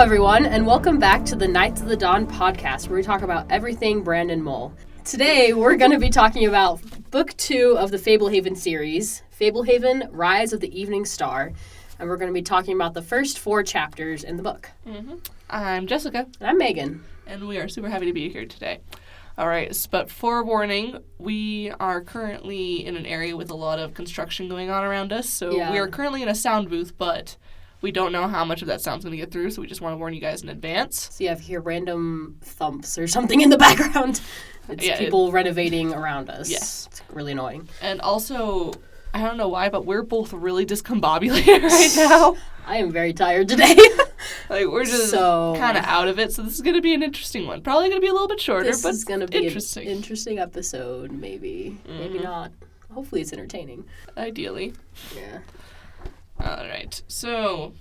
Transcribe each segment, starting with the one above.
everyone, and welcome back to the Knights of the Dawn podcast, where we talk about everything Brandon Mull. Today, we're going to be talking about Book 2 of the Fablehaven series, Fablehaven, Rise of the Evening Star, and we're going to be talking about the first 4 chapters in the book. Mm-hmm. I'm Jessica. And I'm Megan. And we are super happy to be here today. All right, but forewarning, we are currently in an area with a lot of construction going on around us, so we are currently in a sound booth, but we don't know how much of that sound's going to get through, so we just want to warn you guys in advance. So if you hear random thumps or something in the background, it's people renovating around us. Yes. It's really annoying. And also, I don't know why, but we're both really discombobulated right now. I am very tired today. We're just kind of out of it, so this is going to be an interesting one. Probably going to be a little bit shorter, but this is going to be interesting. An interesting episode, maybe. Mm-hmm. Maybe not. Hopefully it's entertaining. Ideally. Yeah. All right, so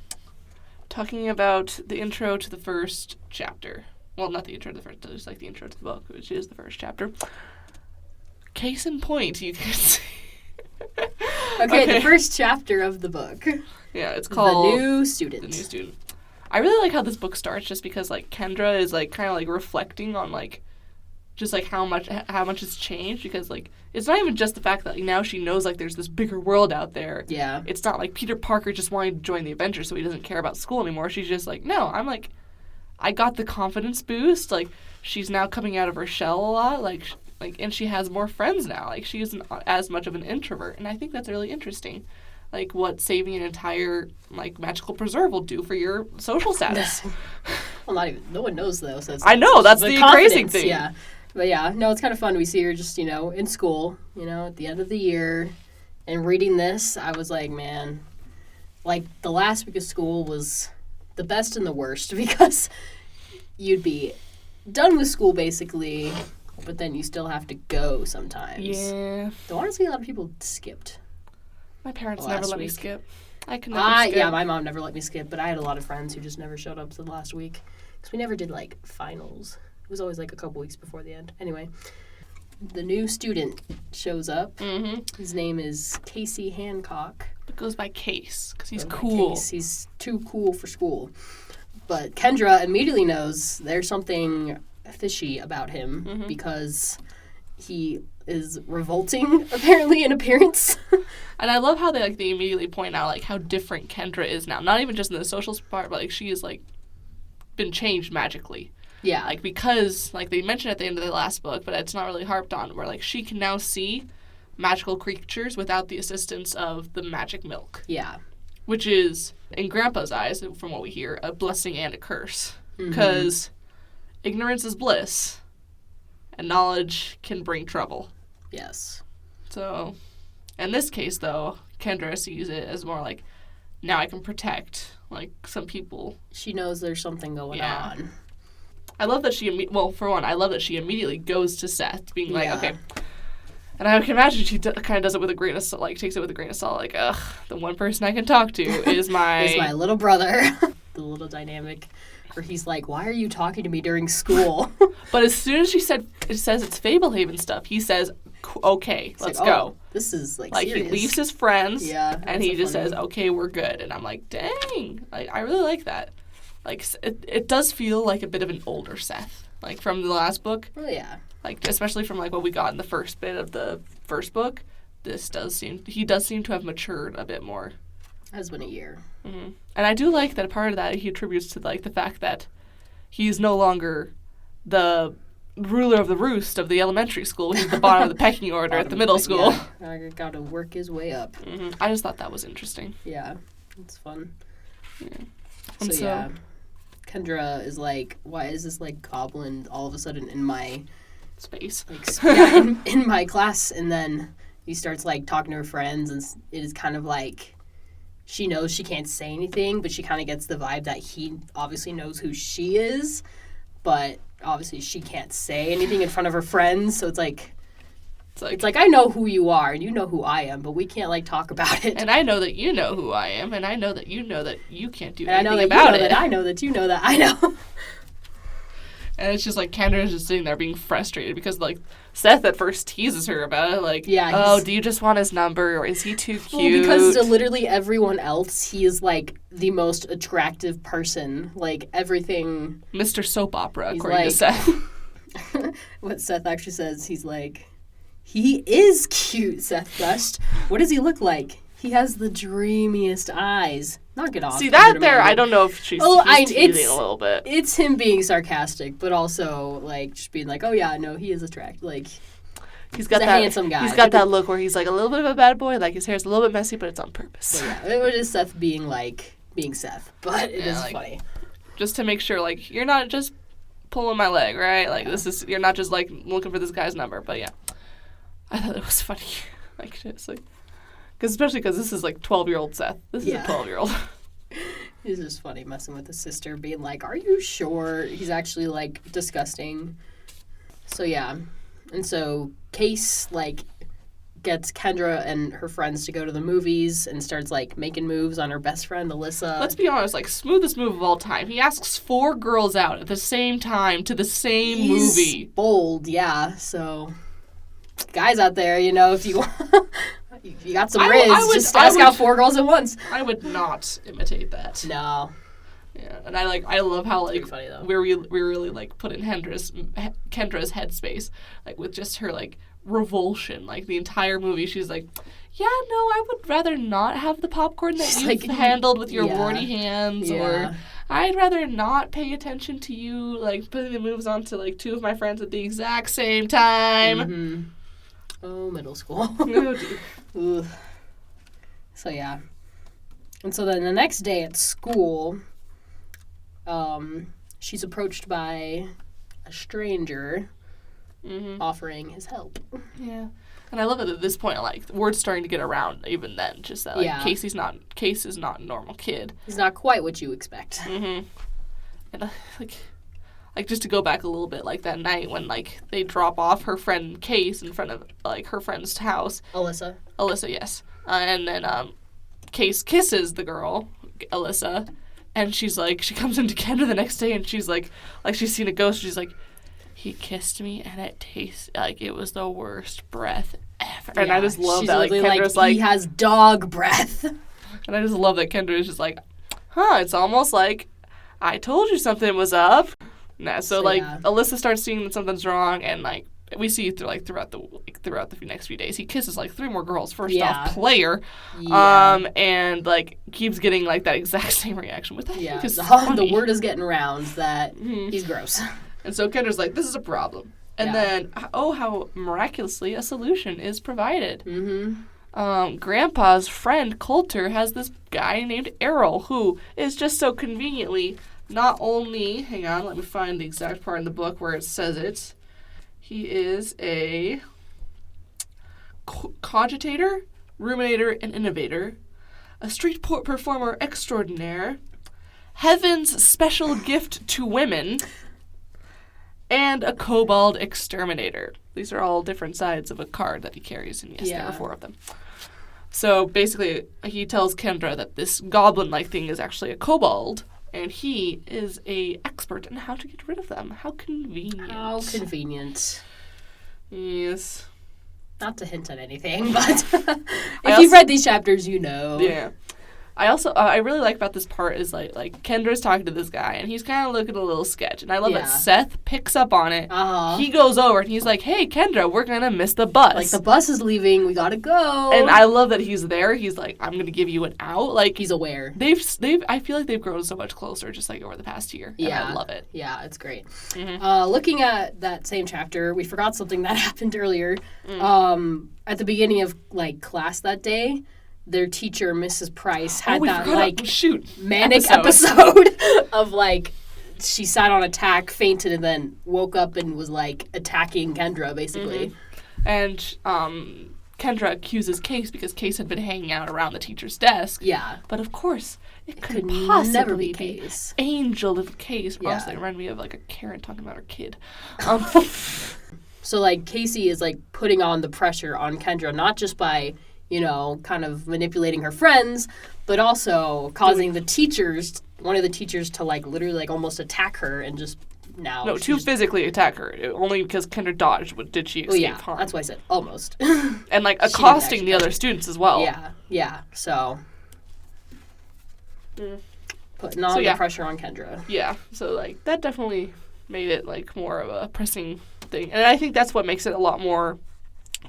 talking about the intro to the first chapter. Well, not the intro to the first, just like the intro to the book, which is the first chapter. Case in point, you can see. Okay, the first chapter of the book. Yeah, it's called The New Student. The New Student. I really like how this book starts just because, like, Kendra is, like, kind of, like, reflecting on, like, just, like, how much has changed because, like, it's not even just the fact that like, now she knows, like, there's this bigger world out there. Yeah. It's not like Peter Parker just wanting to join the Avengers so he doesn't care about school anymore. She's just like, no, I got the confidence boost. Like, she's now coming out of her shell a lot. Like, and she has more friends now. Like, she isn't as much of an introvert. And I think that's really interesting. Like, what saving an entire, like, magical preserve will do for your social status. Well, not even, no one knows, though. So it's I know, that's the crazy thing. Yeah. But yeah, no, it's kind of fun. We see her just, in school, at the end of the year. And reading this, I was like, man, like, the last week of school was the best and the worst because you'd be done with school, basically, but then you still have to go sometimes. Yeah. Though honestly, a lot of people skipped. My parents never let me skip. I could never skip. Yeah, my mom never let me skip, but I had a lot of friends who just never showed up to the last week because we never did, like, finals. It was always, like, a couple weeks before the end. Anyway, the new student shows up. Mm-hmm. His name is Casey Hancock. It goes by Case because he's cool. Case. He's too cool for school. But Kendra immediately knows there's something fishy about him because he is revolting, apparently, in appearance. And I love how they immediately point out, like, how different Kendra is now. Not even just in the social part, but, like, she is, like, been changed magically. Yeah. Like, because, like, they mentioned at the end of the last book, but it's not really harped on, where, like, she can now see magical creatures without the assistance of the magic milk. Yeah. Which is, in Grandpa's eyes, from what we hear, a blessing and a curse. Because ignorance is bliss, and knowledge can bring trouble. Yes. So, in this case, though, Kendra sees it as more like, now I can protect, like, some people. She knows there's something going on. I love that I love that she immediately goes to Seth, being like, okay. And I can imagine she kind of does it with a grain of salt, like, takes it with a grain of salt, like, ugh, the one person I can talk to is my... is my little brother. The little dynamic where he's like, why are you talking to me during school? But as soon as she says it's Fablehaven stuff, he says, okay, let's go. This is, like, serious. He leaves his friends, and he just says, okay, we're good. And I'm like, dang, like, I really like that. Like, it does feel like a bit of an older Seth, like, from the last book. Oh, yeah. Like, especially from, like, what we got in the first bit of the first book, he does seem to have matured a bit more. Has been a year. Mm-hmm. And I do like that part of that he attributes to, like, the fact that he's no longer the ruler of the roost of the elementary school. He's the bottom of the pecking order at the middle school. Yeah, got to work his way up. Mm-hmm. I just thought that was interesting. Yeah, it's fun. Yeah. So, Kendra is like, why is this, like, goblin all of a sudden in my... space. Like, in my class, and then he starts, like, talking to her friends, and it is kind of like... She knows she can't say anything, but she kind of gets the vibe that he obviously knows who she is, but obviously she can't say anything in front of her friends, so it's like I know who you are, and you know who I am, but we can't, like, talk about it. And I know that you know who I am, and I know that you know that you can't do anything about it. And I know that you know that I know. And it's just like Kendra's just sitting there being frustrated because like Seth at first teases her about it, like, do you just want his number or is he too cute? Well, because to literally everyone else, he is like the most attractive person. Like everything. Mr. Soap Opera, according like, to Seth. What Seth actually says, he's like, he is cute, Seth gushed. What does he look like? He has the dreamiest eyes. Knock it off. See, that there, I don't know if he's teasing a little bit. It's him being sarcastic, but also, like, just being like, oh, yeah, no, he is attractive. Like, he's got a that handsome guy. He's got that look where he's, like, a little bit of a bad boy. Like, his hair's a little bit messy, but it's on purpose. But yeah, it was just Seth being, like, being Seth. But it is like, funny. Just to make sure, like, you're not just pulling my leg, right? Like, you're not just, like, looking for this guy's number. But, yeah. I thought it was funny. Like, just, like... Especially because this is, like, 12-year-old Seth. This is a 12-year-old. He's just funny messing with his sister, being like, are you sure? He's actually, like, disgusting. So, yeah. And so Case, like, gets Kendra and her friends to go to the movies and starts, like, making moves on her best friend, Alyssa. Let's be honest, like, smoothest move of all time. He asks 4 girls out at the same time to the same movie. He's bold, yeah. So, guys out there, you know, if you want... You got some riz, just ask out 4 girls at once. I would not imitate that. No. Yeah, and I love how, like, funny, though. we really, like, put in Kendra's headspace, like, with just her, like, revulsion. Like, the entire movie, she's like, yeah, no, I would rather not have the popcorn that you've like, handled with your warty hands, or I'd rather not pay attention to you, like, putting the moves onto, like, 2 of my friends at the exact same time. Mm-hmm. Oh, middle school. Oh, dude. Ugh. So, yeah. And so then the next day at school, she's approached by a stranger offering his help. Yeah. And I love it at this point, like, word's starting to get around even then. Just that, like, Case is not a normal kid. He's not quite what you expect. Mm-hmm. And, like, just to go back a little bit, like, that night when, like, they drop off her friend Case in front of, like, her friend's house. Alyssa, yes. And then Case kisses the girl, Alyssa, and she's like, she comes into Kendra the next day and she's like she's seen a ghost. She's like, he kissed me and it tastes like it was the worst breath ever. Yeah, and I just love that. Like, Kendra's like, he has dog breath. And I just love that Kendra is just like, it's almost like I told you something was up. Nah, so Alyssa starts seeing that something's wrong, and, like, we see throughout the next few days, he kisses, like, 3 more girls. First off, player, and, like, keeps getting, like, that exact same reaction with that. Yeah, the word is getting around that he's gross. And so Kendra's like, this is a problem, and then how miraculously a solution is provided. Mm-hmm. Grandpa's friend Coulter has this guy named Errol who is just so conveniently. Not only, hang on, let me find the exact part in the book where it says it. He is a cogitator, ruminator, and innovator, a street performer extraordinaire, heaven's special gift to women, and a kobold exterminator. These are all different sides of a card that he carries, and yes, there are 4 of them. So basically, he tells Kendra that this goblin-like thing is actually a kobold, and he is a expert in how to get rid of them. How convenient. How convenient. Yes. Not to hint at anything, but if you've read these chapters, you know. Yeah. I also, I really like about this part is, like Kendra's talking to this guy, and he's kind of looking a little sketch. And I love that Seth picks up on it. He goes over, and he's like, hey, Kendra, we're going to miss the bus. Like, the bus is leaving. We got to go. And I love that he's there. He's like, I'm going to give you an out. Like, he's aware. I feel like they've grown so much closer just, like, over the past year. Yeah. And I love it. Yeah, it's great. Mm-hmm. Looking at that same chapter, we forgot something that happened earlier. At the beginning of, like, class that day, their teacher, Mrs. Price, had manic episode of, like, she sat on a tack, fainted, and then woke up and was, like, attacking Kendra, basically. Mm-hmm. And Kendra accuses Case because Case had been hanging out around the teacher's desk. Yeah. But, of course, it could possibly never be Case. Angel little Case. Yeah. Honestly, it reminded me of, like, a Karen talking about her kid. So, like, Casey is, like, putting on the pressure on Kendra, not just by... you know, kind of manipulating her friends, but also causing one of the teachers to, like, literally, like, almost attack her and just now. No, to physically attack her. Only because Kendra dodged did she escape harm. That's why I said almost. And, like, accosting the other students as well. Yeah, so... Putting all the pressure on Kendra. Yeah, so, like, that definitely made it, like, more of a pressing thing. And I think that's what makes it a lot more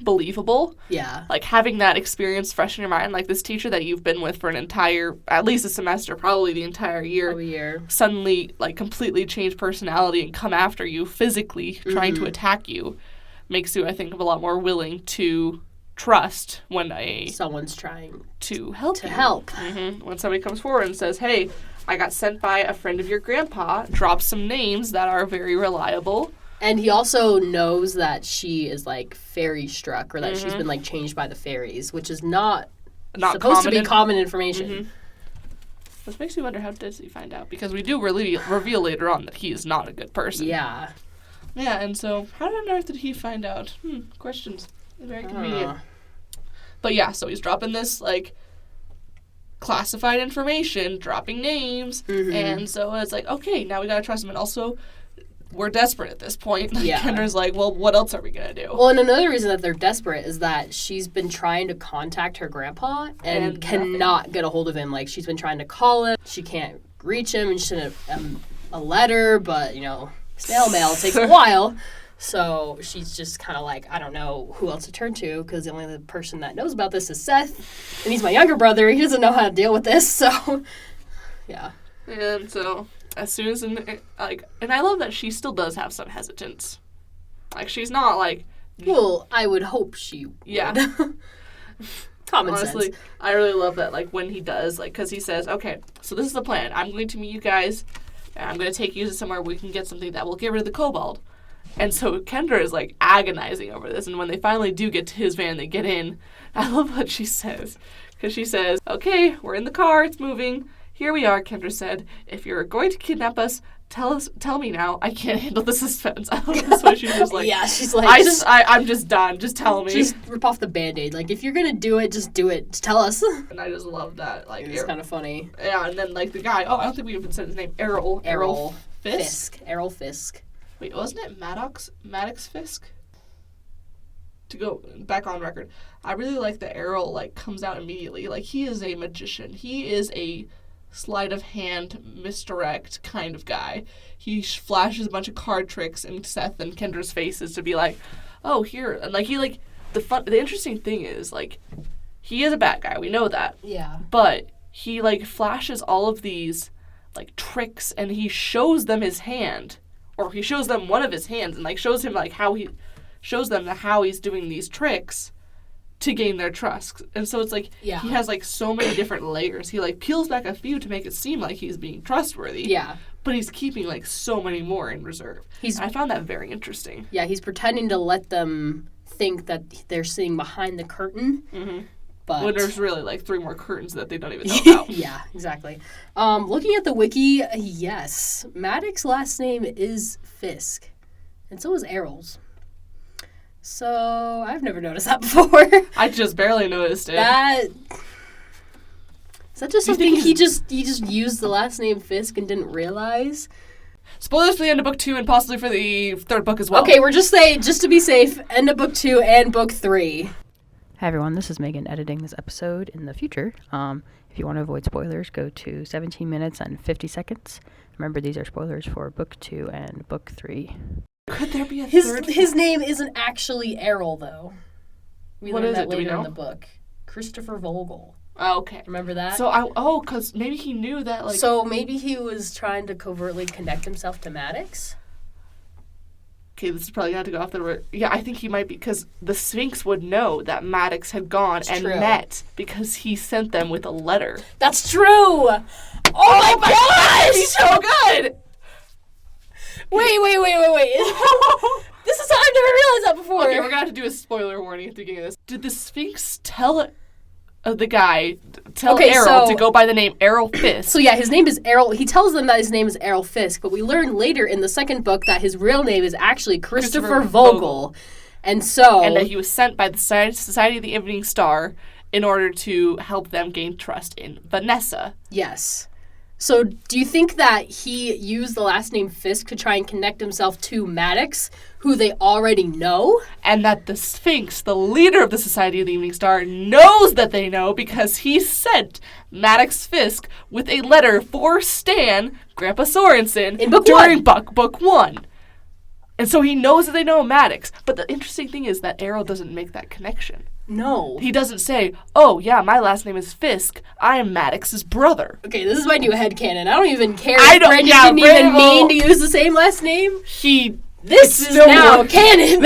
believable. Yeah. Like, having that experience fresh in your mind, like, this teacher that you've been with for an entire, at least a semester, probably the entire year, suddenly, like, completely change personality and come after you physically, trying to attack you, makes you, I think, a lot more willing to trust when someone's trying to help you. When somebody comes forward and says, hey, I got sent by a friend of your grandpa, drop some names that are very reliable. And he also knows that she is, like, fairy struck, or that she's been, like, changed by the fairies, which is not supposed to be common information. This makes me wonder, how does he find out? Because we do really reveal later on that he is not a good person. Yeah. Yeah, and so how on earth did he find out? Questions. Very convenient. But yeah, so he's dropping this, like, classified information, dropping names, and so it's like, okay, now we gotta trust him. And also, we're desperate at this point. Yeah. Kendra's like, well, what else are we gonna do? Well, and another reason that they're desperate is that she's been trying to contact her grandpa and cannot get a hold of him. Like, she's been trying to call him, she can't reach him, and she sent a letter, but, you know, snail mail takes a while. So she's just kind of like, I don't know who else to turn to, because the only person that knows about this is Seth, and he's my younger brother. He doesn't know how to deal with this, so, yeah. And so, as soon as, and I love that she still does have some hesitance. Like, she's not, like... Well, I would hope she would. Yeah. Common Honestly, sense. I really love that, like, when he does, like, because he says, okay, so this is the plan. I'm going to meet you guys, and I'm going to take you to somewhere where we can get something that will get rid of the kobold. And so Kendra is, like, agonizing over this. And when they finally do get to his van, they get in. I love what she says. Because she says, okay, we're in the car. It's moving. Here we are, Kendra said. If you're going to kidnap us, tell me now. I can't handle the suspense. I love this way. She's just like, yeah, she's like, I'm just done. Just tell me. Just rip off the Band-Aid. Like, if you're going to do it, just do it. Just tell us. And I just love that. Like, it's kind of funny. Yeah, and then, like, the guy, I don't think we even said his name. Errol Fisk. Errol Fisk. Wait, wasn't it Maddox Fisk? To go back on record, I really like that Errol, like, comes out immediately. Like, he is a magician. He is a sleight of hand, misdirect kind of guy. He flashes a bunch of card tricks in Seth and Kendra's faces to be like, oh, here. And, like, the interesting thing is, like, he is a bad guy. We know that. Yeah. But he, like, flashes all of these, like, tricks, and he shows them his hand. Or he shows them one of his hands and, like, shows him, like, how he's doing these tricks to gain their trust. And so it's, like, he has, like, so many different layers. He, like, peels back a few to make it seem like he's being trustworthy. Yeah. But he's keeping, like, so many more in reserve. I found that very interesting. Yeah, he's pretending to let them think that they're seeing behind the curtain. Mm-hmm. But when there's really, like, 3 more curtains that they don't even know about. Yeah, exactly. Looking at the wiki, yes, Maddox's last name is Fisk, and so is Errol's. So I've never noticed that before. I just barely noticed it. Is that just something he just used the last name Fisk and didn't realize? Spoilers for the end of book 2 and possibly for the 3rd book as well. Okay, we're just saying, just to be safe, end of book 2 and book 3. Hi everyone, this is Megan editing this episode in the future. If you want to avoid spoilers, go to 17 minutes and 50 seconds. Remember, these are spoilers for book 2 and book 3. Could there be a third? His name isn't actually Errol, though. We learned that later in the book. Christopher Vogel. Oh, okay. Remember that? So, because maybe he knew that, like... So maybe he was trying to covertly connect himself to Maddox? Okay, this is probably going to have to go off the... Yeah, I think he might be, because the Sphinx would know that Maddox had gone met because he sent them with a letter. That's true! Oh my gosh! He's so good! Wait. This is... I've never realized that before. Okay, we're going to have to do a spoiler warning at the beginning of this. Did the Sphinx tell the guy... Errol to go by the name Errol Fisk. So yeah, his name is Errol. He tells them that his name is Errol Fisk, but we learn later in the second book that his real name is actually Christopher Vogel. And that he was sent by the Society of the Evening Star in order to help them gain trust in Vanessa. Yes. So do you think that he used the last name Fisk to try and connect himself to Maddox, who they already know? And that the Sphinx, the leader of the Society of the Evening Star, knows that they know because he sent Maddox Fisk with a letter for Stan, Grandpa Sorensen, in book during book 1. And so he knows that they know Maddox. But the interesting thing is that Arrow doesn't make that connection. No. He doesn't say, oh, yeah, my last name is Fisk. I am Maddox's brother. Okay, this is my new headcanon. I don't even care I if don't- Brendan yeah, didn't even Brendan mean will- to use the same last name. This is now more- canon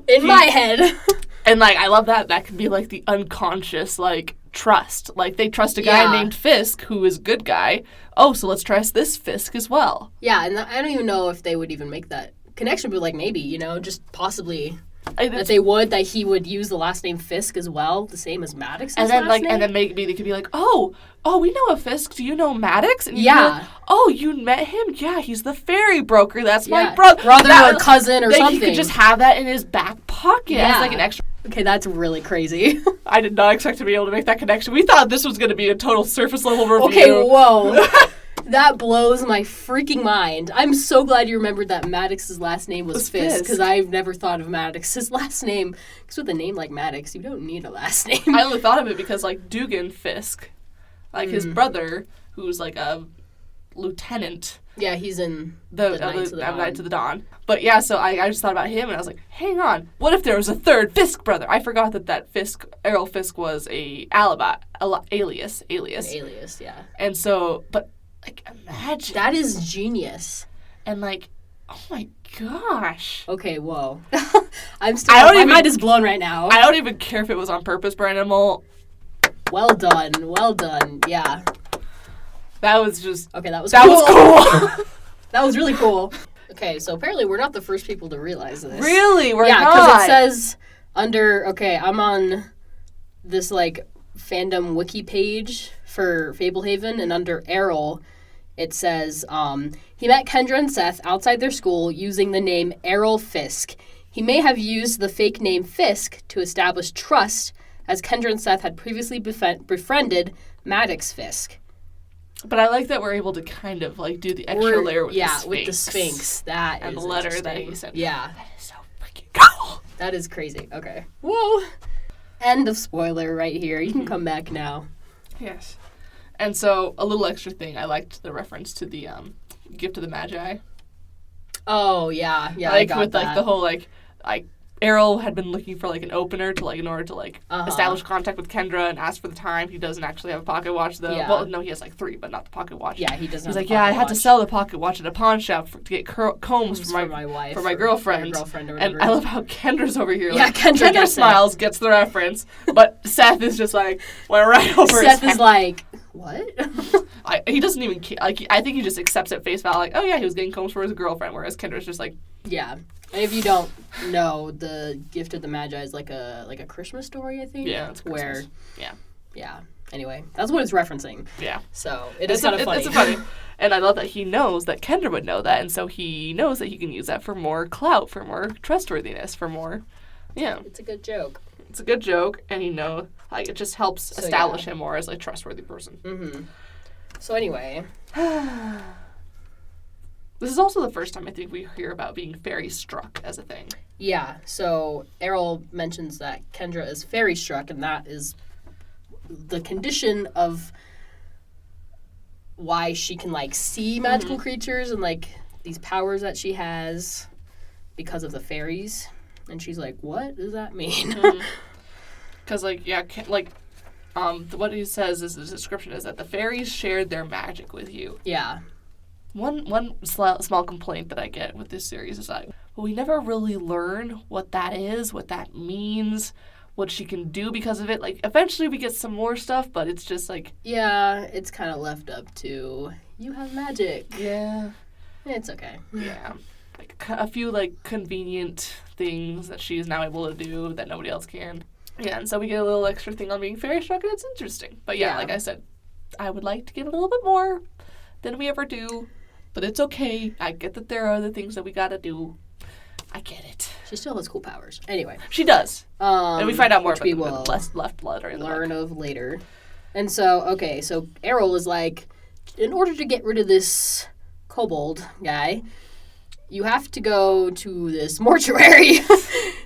in my head. And, like, I love that. That could be, like, the unconscious, like, trust. Like, they trust a guy Yeah. named Fisk, who is a good guy. Oh, so let's trust this Fisk as well. Yeah, and I don't even know if they would even make that connection, but, like, maybe, just possibly... That he would use the last name Fisk as well, the same as Maddox's and then last name? and then maybe they could be like, oh, we know a Fisk. Do you know Maddox? And you'd be Yeah. like, oh, you met him? Yeah, he's the fairy broker. That's my Yeah, brother. or cousin or something. He could just have that in his back pocket as like an extra. Okay, that's really crazy. I did not expect to be able to make that connection. We thought this was going to be a total surface level review. Okay, whoa. That blows my freaking mind. I'm so glad you remembered that Maddox's last name was Fisk, because I've never thought of Maddox's last name. Because with a name like Maddox, you don't need a last name. I only thought of it because, like, Dugan Fisk, like his brother, who's like a lieutenant. Yeah, he's in the Knights of the Dawn. But yeah, so I just thought about him, and I was like, hang on, what if there was a third Fisk brother? I forgot that Errol Fisk was a alias. An alias, yeah. And so, but, like, imagine. That is genius. And, like, oh my gosh. Okay, whoa. My mind is blown right now. I don't even care if it was on purpose, Brandon Mole. Well done, yeah. That was just... Okay, that was cool. That was really cool. Okay, so apparently we're not the first people to realize this. Really? We're not? Yeah, because it says I'm on this, like, fandom wiki page for Fablehaven, and under Errol, it says, he met Kendra and Seth outside their school using the name Errol Fisk. He may have used the fake name Fisk to establish trust, as Kendra and Seth had previously befriended Maddox Fisk. But I like that we're able to kind of, like, do the extra layer with the Sphinx. Yeah, with the Sphinx. That and is the letter that he sent. Yeah. That is so freaking cool. That is crazy. Okay. Whoa. End of spoiler right here. You can come back now. Yes. And so, a little extra thing. I liked the reference to the Gift of the Magi. Oh, yeah. Yeah, like, I got with, that. like, the whole, like Errol had been looking for, like, an opener to, like, in order to, like, establish contact with Kendra and ask for the time. He doesn't actually have a pocket watch, though. Yeah. Well, no, he has, like, 3, but not the pocket watch. Yeah, he doesn't. He's have like, a yeah, I pocket had to watch. sell the pocket watch at a pawn shop to get combs for my wife, for my girlfriend. or whatever. And I love how Kendra's over here. Yeah, like, Kendra Kendra gets smiles, gets the reference, but Seth is just like, went right over his Seth head. is like, what? He doesn't even care. Like, I think he just accepts at face value, like, oh yeah, he was getting combs for his girlfriend, whereas Kendra's just like, Yeah. And if you don't know, the Gift of the Magi is like a Christmas story, I think. Yeah, it's Christmas. Where, yeah. Yeah. Anyway, that's what it's referencing. Yeah. So it is kind of funny. It's funny. And I love that he knows that Kendra would know that, and so he knows that he can use that for more clout, for more trustworthiness, for more, yeah. It's a good joke. It's a good joke, and he knows, like, it just helps establish him more as a trustworthy person. Mm-hmm. So anyway. This is also the first time I think we hear about being fairy struck as a thing. Yeah, so Errol mentions that Kendra is fairy struck, and that is the condition of why she can, like, see magical creatures and, like, these powers that she has because of the fairies. And she's like, what does that mean? Because, like, yeah, what he says is the description is that the fairies shared their magic with you. Yeah. One small complaint that I get with this series is that we never really learn what that is, what that means, what she can do because of it. Like, eventually we get some more stuff, but it's just like... Yeah, it's kind of left up to, you have magic. Yeah. It's okay. Yeah. Like, a few, like, convenient things that she's now able to do that nobody else can. Yeah, and so we get a little extra thing on being fairy struck, and it's interesting. But yeah, like I said, I would like to get a little bit more than we ever do. But it's okay. I get that there are other things that we gotta do. I get it. She still has cool powers. Anyway. She does. And we find out more about the left later in the book. Learn of later. And so, okay, so Errol is like, in order to get rid of this kobold guy, you have to go to this mortuary,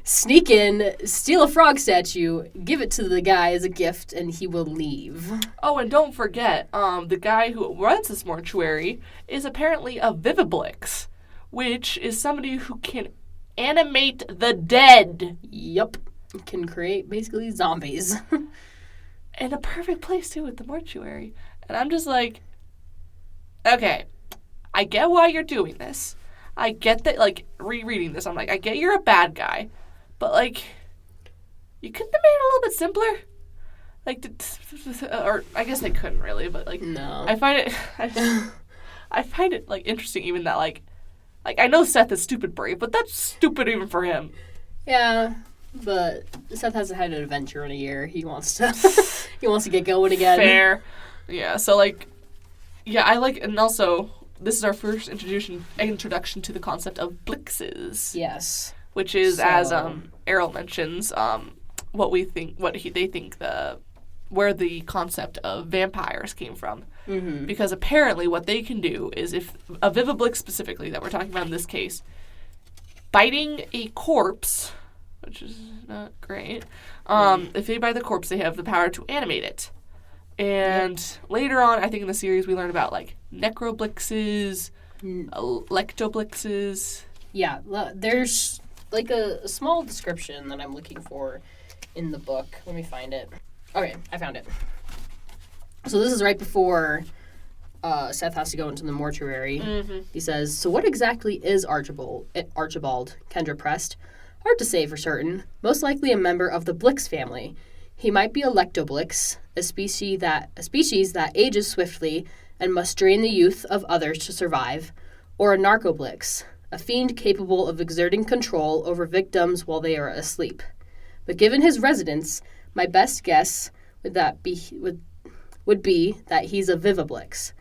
sneak in, steal a frog statue, give it to the guy as a gift, and he will leave. Oh, and don't forget, the guy who runs this mortuary is apparently a Viviblix, which is somebody who can animate the dead. Yup. Can create basically zombies. And a perfect place, too, with the mortuary. And I'm just like, okay, I get why you're doing this. I get that, like, rereading this, I'm like, I get you're a bad guy, but, like, you couldn't have made it a little bit simpler? Like, or I guess they couldn't really, but, like, no. I find it, like, interesting even that, like, I know Seth is stupid brave, but that's stupid even for him. Yeah, but Seth hasn't had an adventure in a year. He wants to, get going again. Fair. Yeah, so, like, yeah, I like, and also, this is our first introduction to the concept of blixes. Yes. Which is, as Errol mentions, what they think where the concept of vampires came from. Mm-hmm. Because apparently what they can do is, if a Viviblix specifically that we're talking about in this case, biting a corpse, which is not great, if they bite the corpse, they have the power to animate it. And later on, I think in the series, we learn about, like, necroblixes, lectoblixes. Yeah, there's, like, a small description that I'm looking for in the book. Let me find it. Okay, I found it. So this is right before Seth has to go into the mortuary. Mm-hmm. He says, "So what exactly is Archibald?" Kendra pressed. "Hard to say for certain. Most likely a member of the Blix family. He might be a lectoblix, a species that ages swiftly and must drain the youth of others to survive, or a narcoblix, a fiend capable of exerting control over victims while they are asleep. But given his residence, my best guess would be that he's a viviblix,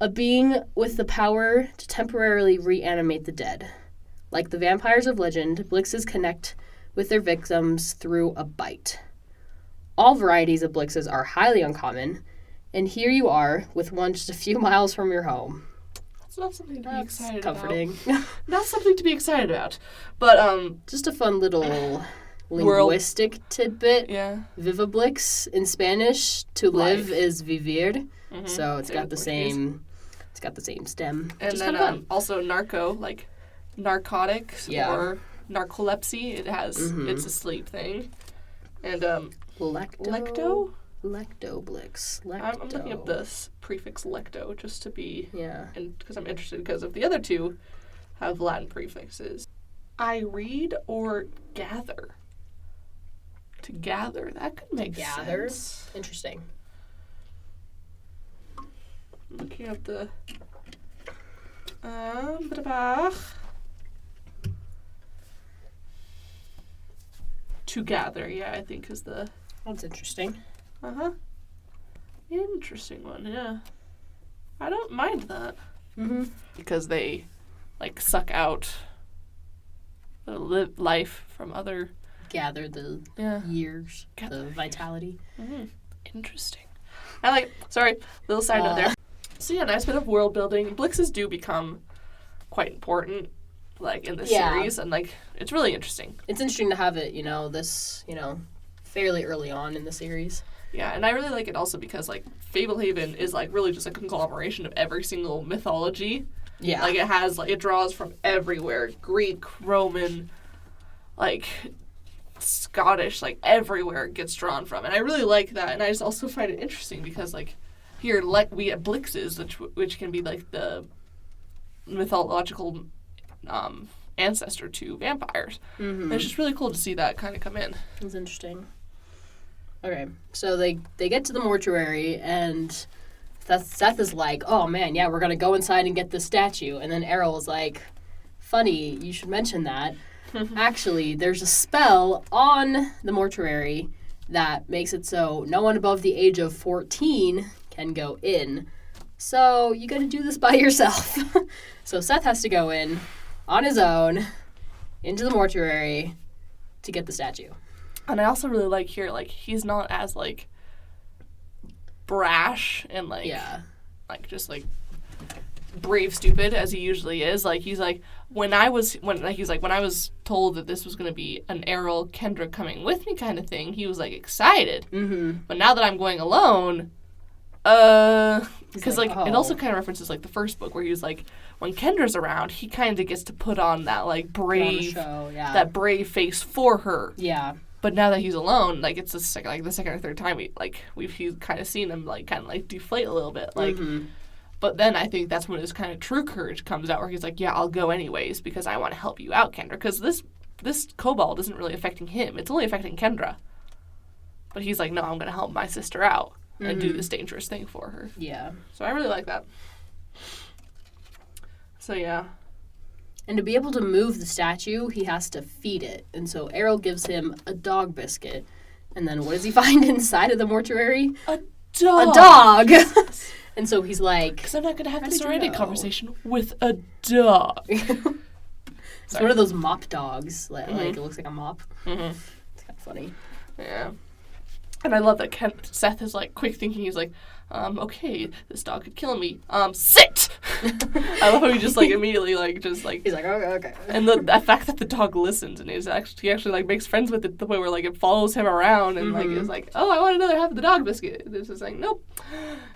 a being with the power to temporarily reanimate the dead. Like the vampires of legend, blixes connect with their victims through a bite. All varieties of blixes are highly uncommon, and here you are with one just a few miles from your home." It's not something to be excited comforting. about. Not something to be excited about. But, just a fun little linguistic tidbit. Yeah. Viviblix in Spanish, to live is vivir. Mm-hmm. So it's got the same stem. And just then also narco, like narcotics or narcolepsy. It has it's a sleep thing. And lecto? Lectoblix. I'm looking up this prefix lecto just to be because I'm interested because if the other two have Latin prefixes. I read or gather. To gather, that could make sense. Interesting. Looking up the to gather, I think is the... That's interesting. Interesting one, yeah. I don't mind that. Mm-hmm. Because they, like, suck out the life from other... Gather the years, the vitality. Mm-hmm. Interesting. I like... Sorry, little side note there. So yeah, nice bit of world building. Blixes do become quite important, like, in the series, and, like, it's really interesting. It's interesting to have it, fairly early on in the series. Yeah, and I really like it also because, like, Fablehaven is, like, really just a conglomeration of every single mythology. Yeah. Like, it has, like, it draws from everywhere. Greek, Roman, like, Scottish, like, everywhere it gets drawn from. And I really like that, and I just also find it interesting because, like, here, like, we have blixes, which can be, like, the mythological ancestor to vampires. Mm-hmm. And it's just really cool to see that kind of come in. It's interesting. Okay, so they get to the mortuary, and Seth is like, "Oh, man, yeah, we're going to go inside and get the statue." And then Errol is like, "Funny, you should mention that. Actually, there's a spell on the mortuary that makes it so no one above the age of 14 can go in. So you got to do this by yourself." So Seth has to go in on his own into the mortuary to get the statue. And I also really like here, like, he's not as, like, brash and, like, like, just, like, brave stupid as he usually is. Like, he's like, when I was told that this was going to be an Errol Kendra coming with me kind of thing, he was, like, excited. Mm-hmm. But now that I'm going alone, because, like, oh. it also kind of references, like, the first book where he was like, when Kendra's around, he kind of gets to put on that, like, brave, show, yeah. that brave face for her. Yeah. But now that he's alone, like, it's the second or third time we've kind of seen him, like, kind of, like, deflate a little bit, like. Mm-hmm. But then I think that's when his kind of true courage comes out, where he's like, yeah, I'll go anyways because I want to help you out, Kendra. Because this kobold isn't really affecting him. It's only affecting Kendra. But he's like, no, I'm going to help my sister out and do this dangerous thing for her. Yeah. So I really like that. So, yeah. And to be able to move the statue, he has to feed it. And so Errol gives him a dog biscuit. And then what does he find inside of the mortuary? A dog. A dog. And so he's like... Because I'm not going to have this serenity conversation with a dog. It's one of those mop dogs. Like, it looks like a mop. Mm-hmm. It's kind of funny. Yeah. And I love that Seth is, like, quick thinking. He's like, okay, this dog could kill me. Sit! I love how he just, like, immediately, like, just, like... He's like, okay. And the fact that the dog listens and he actually, like, makes friends with it the way where, like, it follows him around and, like, is like, oh, I want another half of the dog biscuit. And it's just like, nope.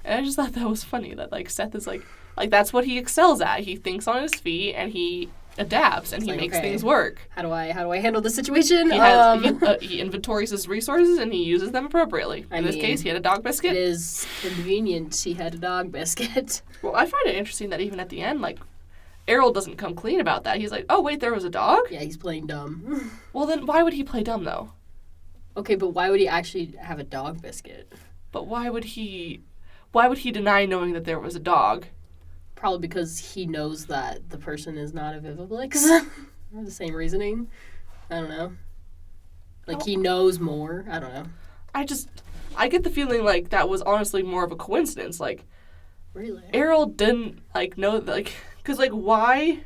And I just thought that was funny that, like, Seth is, like, that's what he excels at. He thinks on his feet and he adapts and he makes things work. How do I handle this situation? He inventories his resources and he uses them appropriately. In this case, he had a dog biscuit. It is convenient he had a dog biscuit. Well, I find it interesting that even at the end, like, Errol doesn't come clean about that. He's like, oh, wait, there was a dog? Yeah, he's playing dumb. Well, then why would he play dumb, though? Okay, but why would he actually have a dog biscuit? But why would he deny knowing that there was a dog? Probably because he knows that the person is not a Viviflix. The same reasoning. I don't know. Like, he knows more. I don't know. I get the feeling like that was honestly more of a coincidence. Like, really? Errol didn't, like, know, like, because, like, why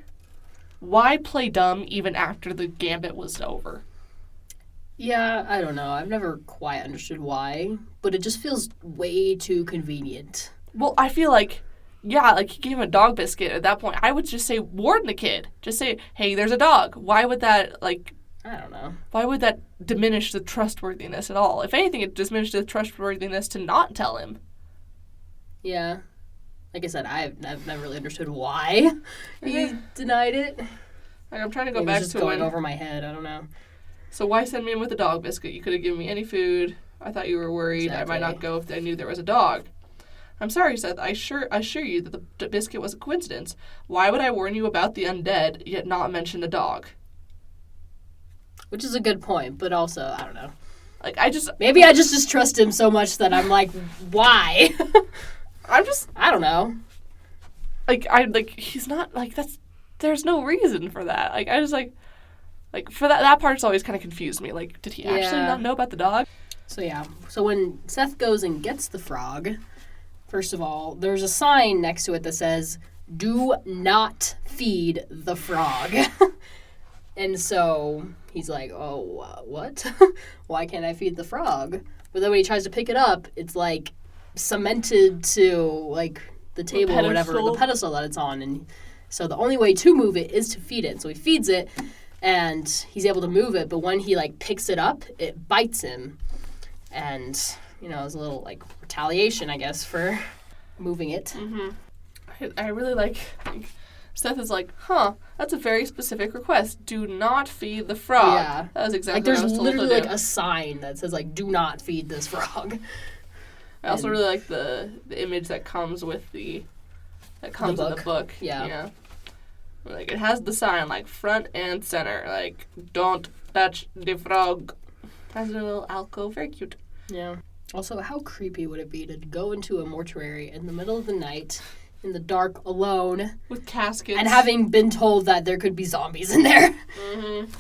play dumb even after the gambit was over? Yeah, I don't know. I've never quite understood why, but it just feels way too convenient. Well, I feel like, yeah, like, he gave him a dog biscuit at that point. I would just say, warn the kid. Just say, hey, there's a dog. Why would that, like... I don't know. Why would that diminish the trustworthiness at all? If anything, it diminished the trustworthiness to not tell him. Yeah. Like I said, I've never really understood why he denied it. Like, I'm trying to go back to just going over my head. I don't know. So why send me in with a dog biscuit? You could have given me any food. I thought you were worried Exactly. I might not go if I knew there was a dog. I'm sorry, Seth. I assure you that the biscuit was a coincidence. Why would I warn you about the undead, yet not mention a dog? Which is a good point, but also, I don't know. Like, Maybe I just distrust him so much that I'm like, why? I don't know. He's not, like, there's no reason for that. Like, I just, like, for that part's always kind of confused me. Like, did he actually not know about the dog? So, yeah. So when Seth goes and gets the frog, first of all, there's a sign next to it that says, do not feed the frog. And so he's like, oh, what? Why can't I feed the frog? But then when he tries to pick it up, it's, like, cemented to, like, the table or whatever, the pedestal that it's on. And so the only way to move it is to feed it. So he feeds it, and he's able to move it. But when he, like, picks it up, it bites him. And, you know, it's a little, like, retaliation, I guess, for moving it. Mm-hmm. I really like Seth is like, that's a very specific request. Do not feed the frog. Yeah. That was exactly like, there's what I was told literally, to like, do. a sign that says, like, do not feed this frog. I also really like the image that comes with in the book. Yeah. Like, it has the sign, like, front and center. Like, don't touch the frog. Has a little alcove. Very cute. Yeah. Also, how creepy would it be to go into a mortuary in the middle of the night, in the dark, alone, with caskets, and having been told that there could be zombies in there? Mm-hmm.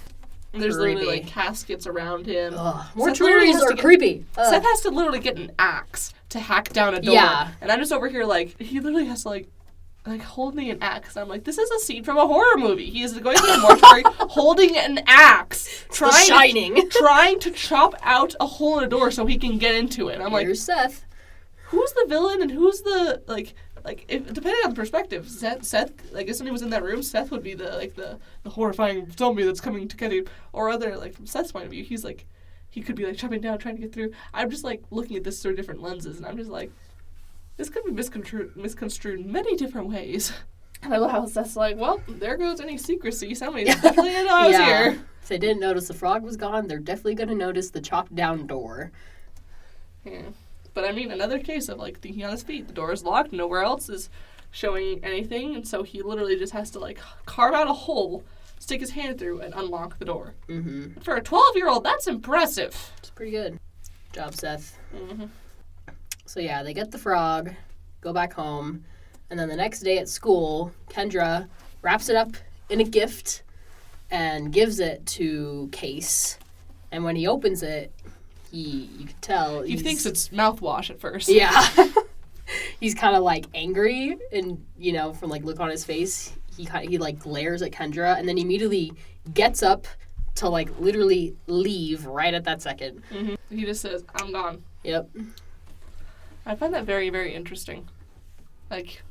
And there's literally, like, caskets around him. Mortuaries are creepy. Seth has to literally get an axe to hack down a door. Yeah. And I'm just over here, like, he literally has to, like holding an axe. I'm like, this is a scene from a horror movie. He is going to a mortuary holding an axe, trying to chop out a hole in a door so he can get into it. And I'm like, here's Seth. Who's the villain and who's the, like, like, if, depending on perspective, Seth, like, if somebody was in that room, Seth would be the horrifying zombie that's coming to get you. Or other, like, from Seth's point of view, he's like, he could be, like, jumping down, trying to get through. I'm just, like, looking at this through different lenses, and I'm just like, this could be misconstrued many different ways. And I love how Seth's like, well, there goes any secrecy. Somebody's definitely gonna know I was here. If they didn't notice the frog was gone, they're definitely going to notice the chopped down door. Yeah. But I mean, another case of, like, thinking on his feet. The door is locked, nowhere else is showing anything, and so he literally just has to, like, carve out a hole, stick his hand through, and unlock the door. Mm-hmm. For a 12-year-old, that's impressive. It's pretty good. Good job, Seth. Mm-hmm. So yeah, they get the frog, go back home, and then the next day at school, Kendra wraps it up in a gift and gives it to Case. And when he opens it, you can tell He thinks it's mouthwash at first. Yeah. He's kind of, like, angry, and, you know, from, like, look on his face, he like, glares at Kendra, and then immediately gets up to, like, literally leave right at that second. Mm-hmm. He just says, I'm gone. Yep. I find that very, very interesting. Like,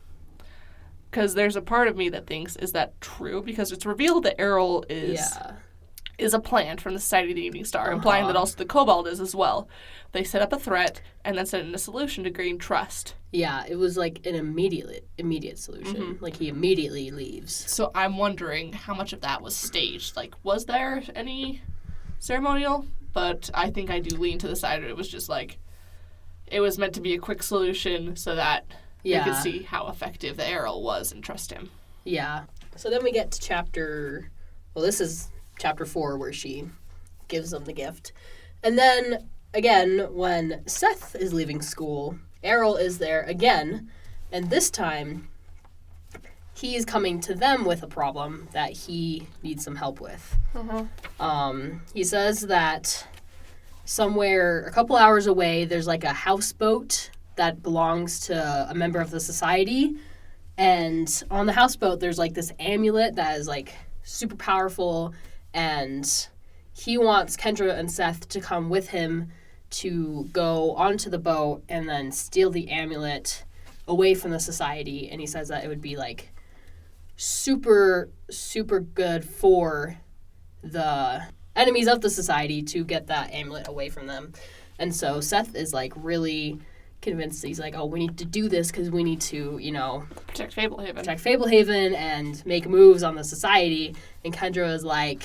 because there's a part of me that thinks, is that true? Because it's revealed that Errol is a plant from the Society of the Evening Star, implying that also the Kobold is as well. They set up a threat and then set in a solution to gain trust. Yeah, it was like an immediate solution. Mm-hmm. Like, he immediately leaves. So I'm wondering how much of that was staged. Like, was there any ceremonial? But I think I do lean to the side that it was just like, it was meant to be a quick solution so that they could see how effective the Errol was and trust him. Yeah. So then we get to this is chapter 4, where she gives them the gift. And then, again, when Seth is leaving school, Errol is there again, and this time he's coming to them with a problem that he needs some help with. Mm-hmm. He says that somewhere a couple hours away, there's like a houseboat that belongs to a member of the society, and on the houseboat there's like this amulet that is like super powerful, and he wants Kendra and Seth to come with him to go onto the boat and then steal the amulet away from the society. And he says that it would be like super, super good for the enemies of the society to get that amulet away from them. And so Seth is like really convinced. He's like, oh, we need to do this because we need to, you know, protect Fablehaven and make moves on the society. And Kendra is like,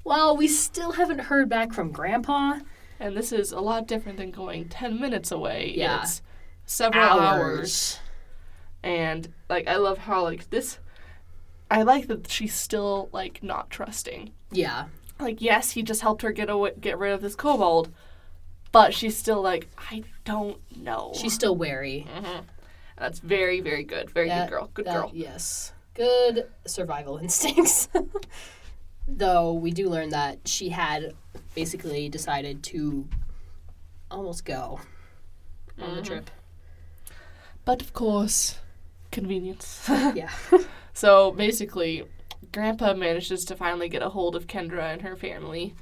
well, we still haven't heard back from Grandpa. And this is a lot different than going 10 minutes away. Yeah. It's several hours. And, like, I love how, like, this... I like that she's still, like, not trusting. Yeah. Like, yes, he just helped her get rid of this kobold, but she's still like, I don't know. She's still wary. Mm-hmm. That's very, very good. Very good girl. Good girl. Yes. Good survival instincts. Though we do learn that she had basically decided to almost go on the trip. But, of course, convenience. Yeah. So, basically, Grandpa manages to finally get a hold of Kendra and her family,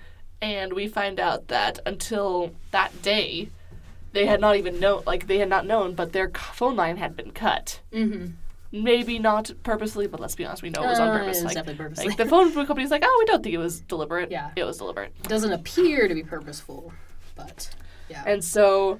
and we find out that until that day, they had not even known, but their phone line had been cut. Mm-hmm. Maybe not purposely, but let's be honest, we know it was on purpose. It was definitely purposely. Like, the phone company's like, oh, we don't think it was deliberate. Yeah. It was deliberate. It doesn't appear to be purposeful, but, yeah. And so,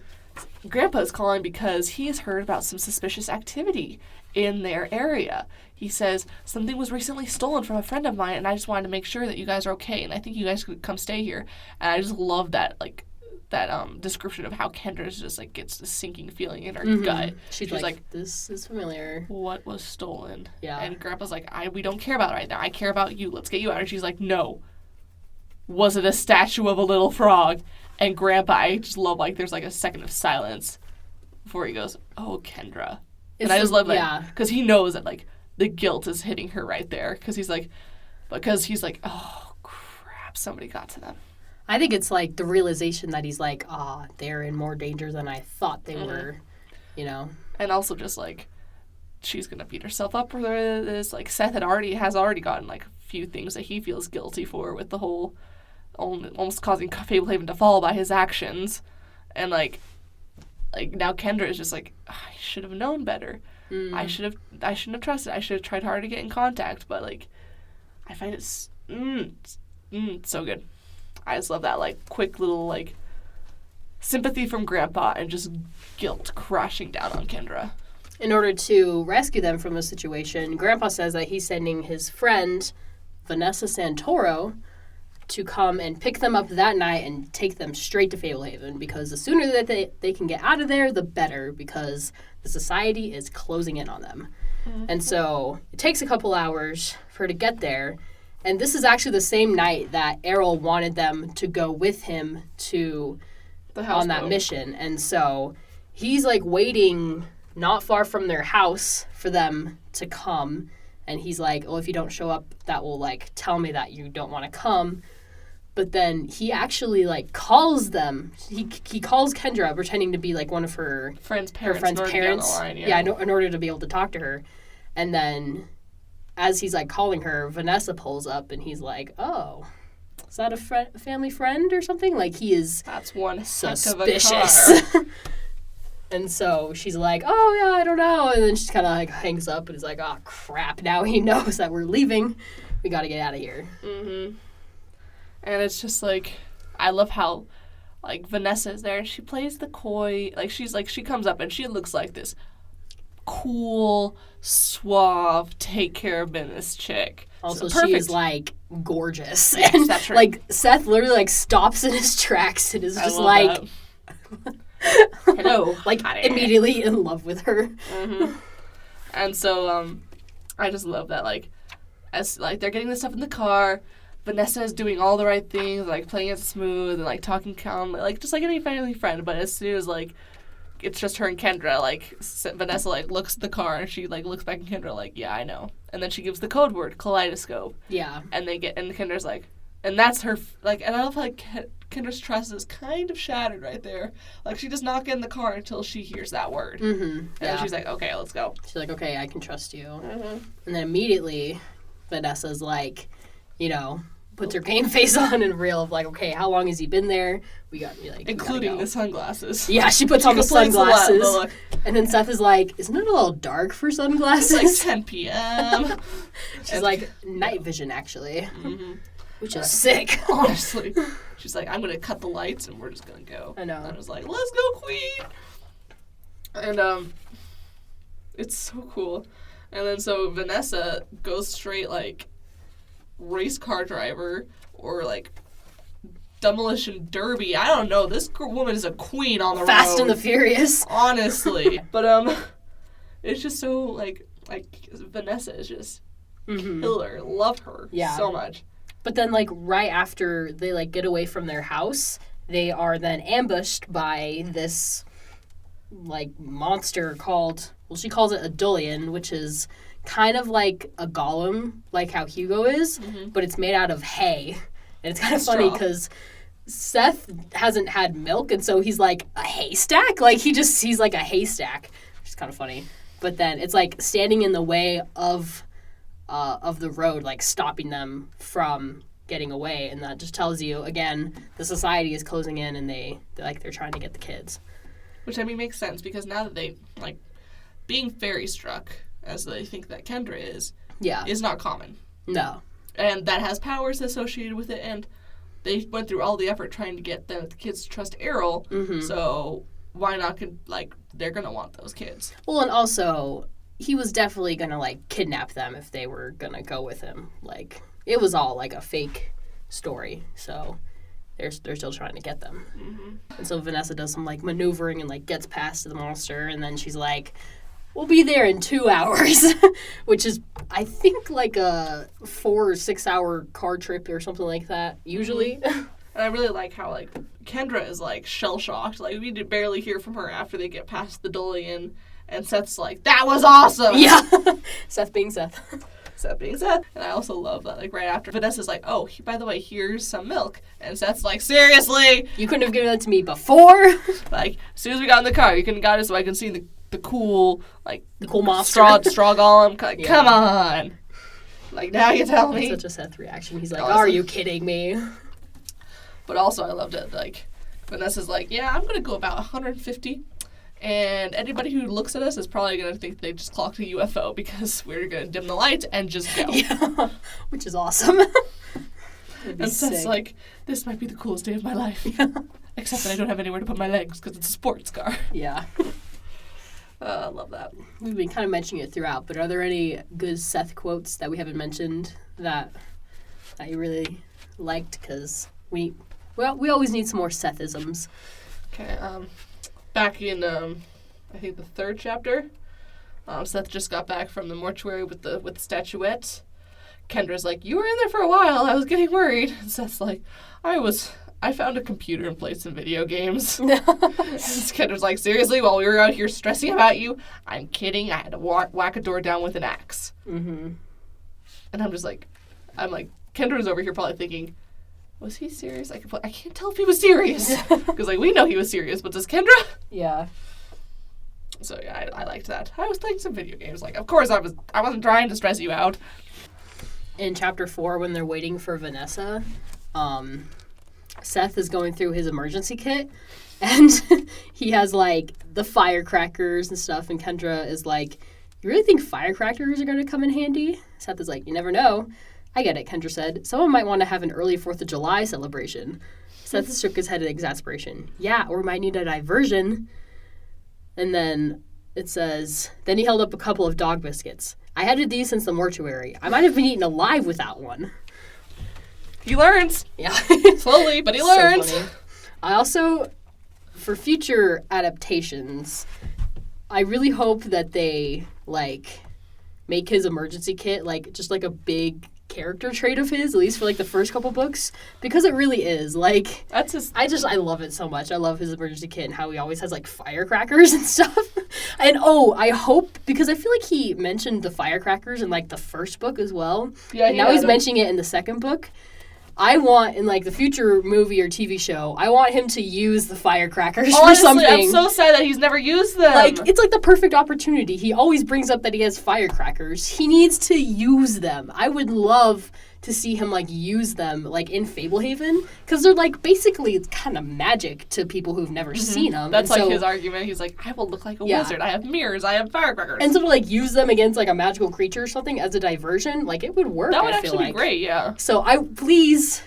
Grandpa's calling because he has heard about some suspicious activity in their area. He says, something was recently stolen from a friend of mine, and I just wanted to make sure that you guys are okay, and I think you guys could come stay here. And I just love that, like, that description of how Kendra's just, like, gets this sinking feeling in her gut. She's like, this is familiar. What was stolen? Yeah. And Grandpa's like, we don't care about it right now. I care about you. Let's get you out. And she's like, no. Was it a statue of a little frog? And Grandpa, I just love, like, there's, like, a second of silence before he goes, oh, Kendra. And I just love that. Because he knows that, like, the guilt is hitting her right there. Because he's like, oh, crap, somebody got to them. I think it's, like, the realization that he's like, they're in more danger than I thought they were, you know? And also just, like, she's going to beat herself up for this. Like, Seth has already gotten, like, a few things that he feels guilty for with the whole almost causing Fablehaven to fall by his actions. And, like now Kendra is just like, I should have known better. I shouldn't have trusted. I should have tried harder to get in contact. But like, I find it's so good. I just love that like quick little like sympathy from Grandpa and just guilt crashing down on Kendra. In order to rescue them from the situation, Grandpa says that he's sending his friend Vanessa Santoro to come and pick them up that night and take them straight to Fablehaven, because the sooner that they can get out of there, the better, because the society is closing in on them. Mm-hmm. And so it takes a couple hours for her to get there. And this is actually the same night that Errol wanted them to go with him to the house on that mission. And so he's like waiting not far from their house for them to come. And he's like, oh, if you don't show up, that will like tell me that you don't want to come. But then he actually like calls them. He calls Kendra, pretending to be like one of her friend's parents. Line, in order to be able to talk to her. And then as he's like calling her, Vanessa pulls up, and he's like, "Oh, is that a family friend or something?" Like he is. That's one suspicious. Heck of a car. And so she's like, "Oh yeah, I don't know," and then she kind of like hangs up and is like, "Oh crap! Now he knows that we're leaving. We got to get out of here." Mm-hmm. And it's just like, I love how, like, Vanessa's there and she plays the coy. Like, she comes up and she looks like this cool, suave, take care of business chick. Also, so she is, like, gorgeous. Yes, and, that's right. like, Seth literally, like, stops in his tracks and is just like, hello. Like, immediately in love with her. Mm-hmm. And so, I just love that, like, as, like, they're getting this stuff in the car, Vanessa is doing all the right things, like, playing it smooth and, like, talking calmly, like, just like any family friend. But as soon as, like, it's just her and Kendra, like, Vanessa, like, looks at the car and she, like, looks back at Kendra, like, yeah, I know. And then she gives the code word, kaleidoscope. Yeah. And Kendra's like, and that's her, like, and I love, like, Kendra's trust is kind of shattered right there. Like, she does not get in the car until she hears that word. Mm-hmm. And then she's like, okay, let's go. She's like, okay, I can trust you. Mm-hmm. And then immediately, Vanessa's like, you know, puts her game face on and real of like, okay, how long has he been there? We got like, including the sunglasses. Yeah, she puts on the sunglasses. And then Seth is like, isn't it a little dark for sunglasses? It's like 10 p.m. She's like, night vision actually. Mm-hmm. Which is sick. Honestly. She's like, I'm going to cut the lights and we're just going to go. I know. And I was like, let's go, queen. And it's so cool. And then so Vanessa goes straight like race car driver or like demolition derby. I don't know. This woman is a queen on the road. Fast and the Furious. Honestly. But it's just so like Vanessa is just killer. Love her so much. But then like right after they like get away from their house, they are then ambushed by this like monster called, well, she calls it a Dullian, which is kind of like a golem, like how Hugo is, but it's made out of hay. And it's kind of funny because Seth hasn't had milk, and so he's like a haystack. Like he's like a haystack, which is kind of funny. But then it's like standing in the way of the road, like stopping them from getting away, and that just tells you again the society is closing in, and they're trying to get the kids. Which I mean makes sense because now that they like being fairy struck, as they think that Kendra is not common. No. And that has powers associated with it, and they went through all the effort trying to get the kids to trust Errol, so why not, they're going to want those kids. Well, and also, he was definitely going to, like, kidnap them if they were going to go with him. Like, it was all, like, a fake story, so they're still trying to get them. Mm-hmm. And so Vanessa does some, like, maneuvering and, like, gets past the monster, and then she's like, we'll be there in 2 hours, which is, I think, like a 4 or 6 hour car trip or something like that, usually. And I really like how, like, Kendra is, like, shell-shocked. Like, we barely hear from her after they get past the Dullian, and Seth's like, that was awesome! Yeah. Seth being Seth. Seth being Seth. And I also love that, like, right after, Vanessa's like, oh, by the way, here's some milk. And Seth's like, seriously? You couldn't have given that to me before? Like, as soon as we got in the car, you couldn't have got it so I can see the cool, like, the cool monster. Straw golem. Like, come on. Like, now you tell me. That's such a Seth reaction. He's like, are you kidding me? But also, I loved it. Like, Vanessa's like, yeah, I'm going to go about 150. And anybody who looks at us is probably going to think they just clocked a UFO because we're going to dim the light and just go. Yeah, which is awesome. And Seth's like, this might be the coolest day of my life. Yeah. Except that I don't have anywhere to put my legs because it's a sports car. Yeah. I love that. We've been kind of mentioning it throughout, but are there any good Seth quotes that we haven't mentioned that you really liked? Because we always need some more Sethisms. Okay, back in, I think the 3rd chapter, Seth just got back from the mortuary with the statuette. Kendra's like, you were in there for a while, I was getting worried. And Seth's like, I found a computer and played some video games. And Kendra's like, seriously, while we were out here stressing about you? I'm kidding, I had to whack a door down with an axe. Mm-hmm. And I'm like, Kendra's over here probably thinking, was he serious? I can't tell if he was serious. Because, we know he was serious, but does Kendra? Yeah. So, yeah, I liked that. I was playing some video games. Of course I wasn't trying to stress you out. In chapter 4, when they're waiting for Vanessa, Seth is going through his emergency kit, and he has, the firecrackers and stuff, and Kendra is like, you really think firecrackers are going to come in handy? Seth is like, you never know. I get it, Kendra said. Someone might want to have an early 4th of July celebration. Seth shook his head in exasperation. Yeah, or we might need a diversion. And then it says, then he held up a couple of dog biscuits. I had these since the mortuary. I might have been eaten alive without one. He learns. Yeah. Slowly, but he learns. So funny. I also, for future adaptations, I really hope that they, make his emergency kit, just a big character trait of his, at least for, the first couple books, because it really is, That's his... I love it so much. I love his emergency kit and how he always has, firecrackers and stuff. And, I hope, because I feel like he mentioned the firecrackers in, the first book as well. Yeah, and now he's mentioning it in the second book. I want, in, the future movie or TV show, I want him to use the firecrackers for something. I'm so sad that he's never used them. It's the perfect opportunity. He always brings up that he has firecrackers. He needs to use them. I would love to see him, use them, in Fablehaven. Because they're, basically kind of magic to people who've never seen them. That's, his argument. He's like, I will look like a wizard. I have mirrors. I have firecrackers. And so to, use them against, a magical creature or something as a diversion, it would work, that would I feel actually be great, yeah. So, please,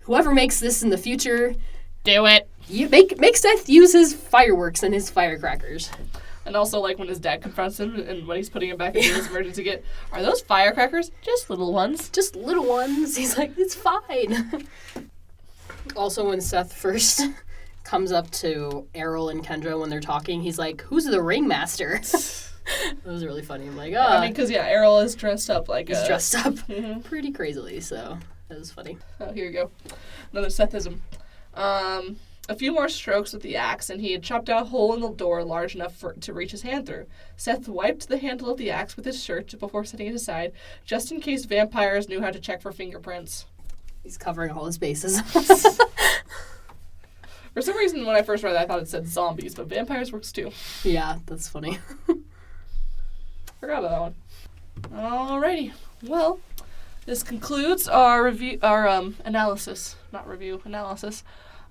whoever makes this in the future... Do it. You make Seth use his fireworks and his firecrackers. And also, when his dad confronts him and when he's putting him back into his emergency kit, are those firecrackers? Just little ones. Just little ones. He's like, it's fine. Also, when Seth first comes up to Errol and Kendra when they're talking, he's like, who's the ringmaster? That was really funny. I'm like, because, Errol is dressed up he's dressed up pretty crazily, so that was funny. Oh, here you go. Another Sethism. A few more strokes with the axe, and he had chopped out a hole in the door large enough to reach his hand through. Seth wiped the handle of the axe with his shirt before setting it aside, just in case vampires knew how to check for fingerprints. He's covering all his bases. For some reason, when I first read it, I thought it said zombies, but vampires works too. Yeah, that's funny. Forgot about that one. Alrighty. Well, this concludes our analysis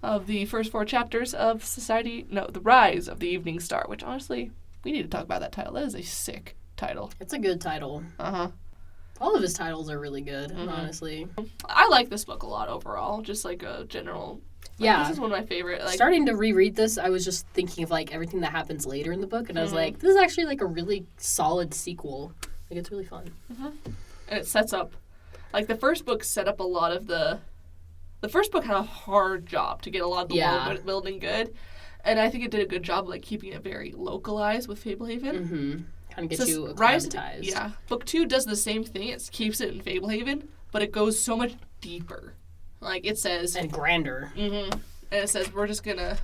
of the first 4 chapters of The Rise of the Evening Star, which honestly, we need to talk about that title. That is a sick title. It's a good title. Uh-huh. All of his titles are really good, honestly. I like this book a lot overall, just a general... this is one of my favorite. Starting to reread this, I was just thinking of, everything that happens later in the book, and I was like, this is actually, a really solid sequel. It's really fun. And it sets up... the first book set up a lot of the... The first book had a hard job to get a lot of the world building good, and I think it did a good job keeping it very localized with Fablehaven. Kind of get you acclimatized. Book 2 does the same thing. It keeps it in Fablehaven, but it goes so much deeper. It says... And grander. And it says we're just gonna...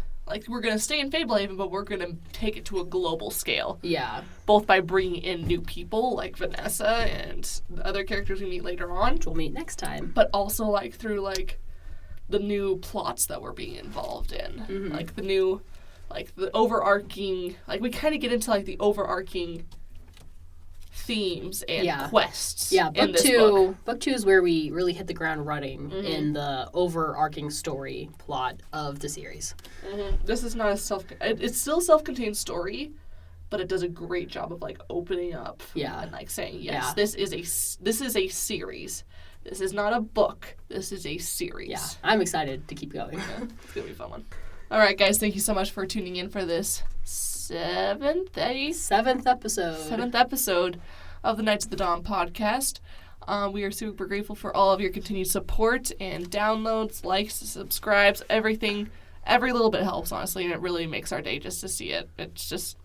we're gonna stay in Fablehaven, but we're gonna take it to a global scale. Yeah. Both by bringing in new people, like Vanessa and the other characters we meet later on. Which we'll meet next time. But also, through, the new plots that we're being involved in. The new, the overarching... we kind of get into, the overarching themes and Yeah. quests Yeah, in book this two. book. Book 2 is where we really hit the ground running Mhm. in the overarching story plot of the series. This is not a it's still a self-contained story, but it does a great job of like opening up Yeah. and like saying, yes, Yeah. this is a series. This is not a book. This is a series. Yeah, I'm excited to keep going. Yeah, it's gonna be a fun one. All right, guys, thank you so much for tuning in for this seventh episode of the Knights of the Dawn podcast. We are super grateful for all of your continued support and downloads, likes, subscribes, everything. Every little bit helps, honestly, and it really makes our day just to see it. It's just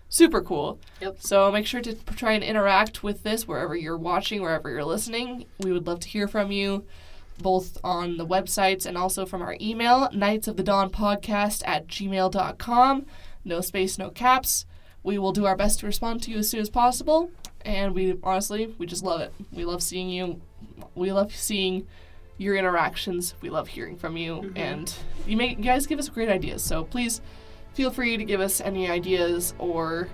super cool. Yep. So make sure to try and interact with this wherever you're watching, wherever you're listening. We would love to hear from you, both on the websites and also from our email, knightsofthedawnpodcast@gmail.com. No space, no caps. We will do our best to respond to you as soon as possible. And we just love it. We love seeing you. We love seeing your interactions. We love hearing from you. Mm-hmm. And you guys give us great ideas. So please feel free to give us any ideas or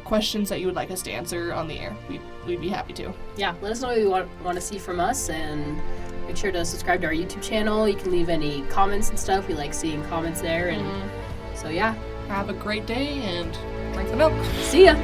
questions that you would like us to answer on the air. We'd be happy to. Yeah, let us know what you want to see from us, and make sure to subscribe to our YouTube channel. You can leave any comments and stuff. We like seeing comments there. And so, yeah. Have a great day and drink the milk. See ya.